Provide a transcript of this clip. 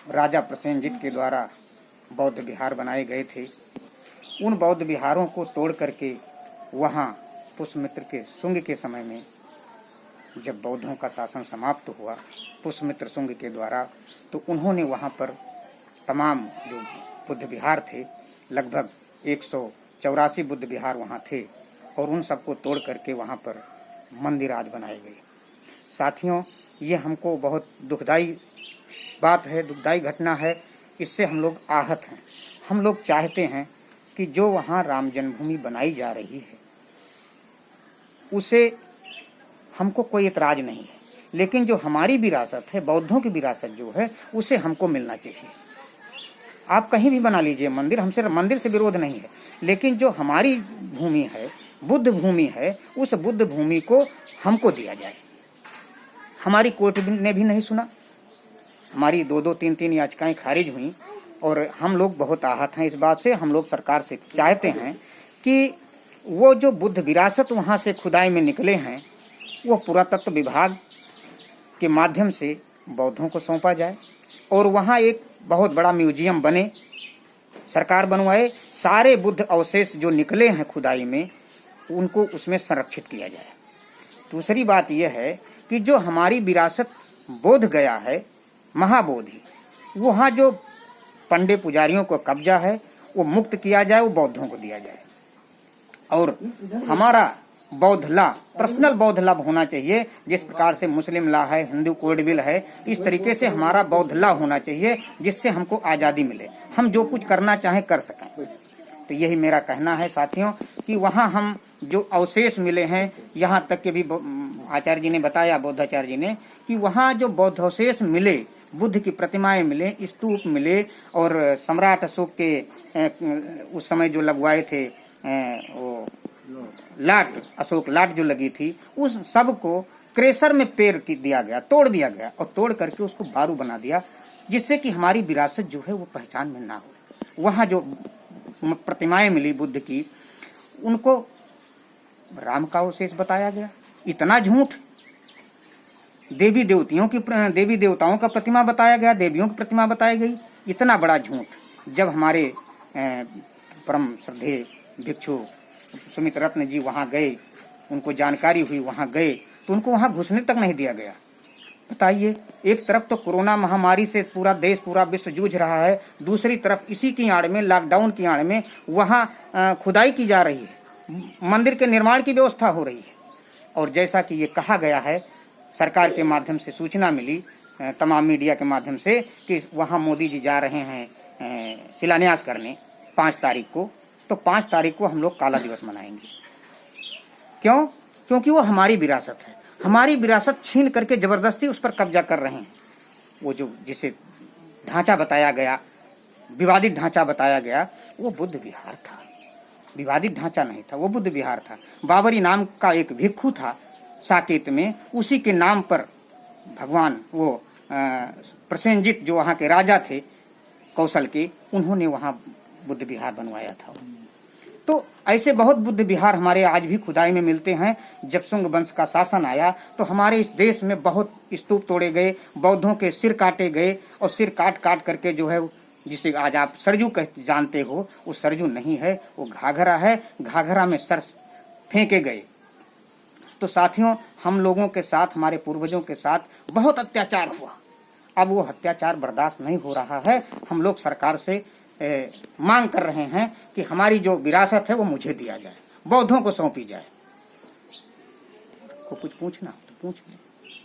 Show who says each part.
Speaker 1: राजा प्रसेनजीत के द्वारा बौद्ध विहार बनाए गए थे, उन बौद्ध विहारों को तोड़ करके वहाँ पुष्यमित्र के शुंग के समय में जब बौद्धों का शासन समाप्त हुआ पुष्यमित्र शुंग के द्वारा, तो उन्होंने वहाँ पर तमाम जो बुद्ध विहार थे, लगभग 184 बुद्ध विहार वहाँ थे, और उन सबको तोड़ करके वहाँ पर मंदिर आज बनाए गए। साथियों, ये हमको बहुत दुखदाई बात है, दुखदाई घटना है। इससे हम लोग आहत हैं। हम लोग चाहते हैं कि जो वहाँ राम जन्मभूमि बनाई जा रही है उसे हमको कोई एतराज नहीं है, लेकिन जो हमारी विरासत है, बौद्धों की विरासत जो है, उसे हमको मिलना चाहिए। आप कहीं भी बना लीजिए मंदिर, हमसे मंदिर से विरोध नहीं है, लेकिन जो हमारी भूमि है, बुद्ध भूमि है, उस बुद्ध भूमि को हमको दिया जाए। हमारी कोर्ट ने भी नहीं सुना, हमारी 2-2, 3-3 याचिकाएं खारिज हुई, और हम लोग बहुत आहत हैं इस बात से। हम लोग सरकार से चाहते हैं कि वो जो बुद्ध विरासत वहाँ से खुदाई में निकले हैं, वो पुरातत्व विभाग के माध्यम से बौद्धों को सौंपा जाए, और वहाँ एक बहुत बड़ा म्यूजियम बने, सरकार बनवाए। सारे बुद्ध अवशेष जो निकले हैं खुदाई में, उनको उसमें संरक्षित किया जाए। दूसरी बात यह है कि जो हमारी विरासत बोध गया है, महाबोधि, वहाँ जो पंडे पुजारियों को कब्जा है वो मुक्त किया जाए, वो बौद्धों को दिया जाए। और हमारा बौद्ध ला पर्सनल बौद्ध ला होना चाहिए। जिस प्रकार से मुस्लिम ला है, हिंदू कोड बिल है, इस तरीके से हमारा बौद्ध ला होना चाहिए, जिससे हमको आज़ादी मिले, हम जो कुछ करना चाहें कर सकें। तो यही मेरा कहना है साथियों कि वहाँ हम जो अवशेष मिले हैं, यहाँ तक के भी आचार्य जी ने बताया, बौद्धाचार्य जी ने, कि वहाँ जो बौद्ध अवशेष मिले, बुद्ध की प्रतिमाएं मिले, स्तूप मिले, और सम्राट अशोक के उस समय जो लगवाए थे वो लाट, अशोक लाट जो लगी थी, उस सब को क्रेशर में पेर दिया गया, तोड़ दिया गया, और तोड़ करके उसको बारू बना दिया, जिससे कि हमारी विरासत जो है वो पहचान में ना हो। वहाँ जो प्रतिमाएं मिली बुद्ध की, उनको राम का अवशेष बताया गया। इतना झूठ! देवी देवताओं का प्रतिमा बताया गया, देवियों की प्रतिमा बताई गई। इतना बड़ा झूठ जब हमारे परम श्रद्धेय भिक्षु सुमित रत्न जी वहाँ गए, उनको जानकारी हुई, वहाँ गए, तो उनको वहाँ घुसने तक नहीं दिया गया। बताइए, एक तरफ तो कोरोना महामारी से पूरा देश, पूरा विश्व जूझ रहा है, दूसरी तरफ इसी की आड़ में, लॉकडाउन की आड़ में वहाँ खुदाई की जा रही है, मंदिर के निर्माण की व्यवस्था हो रही है। और जैसा कि ये कहा गया है, सरकार के माध्यम से सूचना मिली, तमाम मीडिया के माध्यम से, कि वहाँ मोदी जी जा रहे हैं शिलान्यास करने 5 तारीख को, तो 5 तारीख को हम लोग काला दिवस मनाएंगे। क्यों? क्योंकि वो हमारी विरासत है। हमारी विरासत छीन करके जबरदस्ती उस पर कब्जा कर रहे हैं। वो जो जिसे ढांचा बताया गया, विवादित ढांचा बताया गया, वो बुद्ध विहार था, विवादित ढांचा नहीं था, वो बुद्ध विहार था। बाबरी नाम का एक भिक्षु था साकेत में, उसी के नाम पर भगवान वो प्रसेनजीत जो वहाँ के राजा थे कौशल के, उन्होंने वहाँ बुद्ध विहार बनवाया था। तो ऐसे बहुत बुद्ध विहार हमारे आज भी खुदाई में मिलते हैं। जब शुंग वंश का शासन आया तो हमारे इस देश में बहुत स्तूप तोड़े गए, बौद्धों के सिर काटे गए, और सिर काट काट करके जो है, जिसे आज आप सरजू जानते हो, वो सरजू नहीं है, वो घाघरा है। घाघरा में सर फेंके गए। तो साथियों, हम लोगों के साथ, हमारे पूर्वजों के साथ बहुत अत्याचार हुआ। अब वो अत्याचार बर्दाश्त नहीं हो रहा है। हम लोग सरकार से मांग कर रहे हैं कि हमारी जो विरासत है वो मुझे दिया जाए, बौद्धों को सौंपी जाए। को कुछ पूछना तो पूछ लें।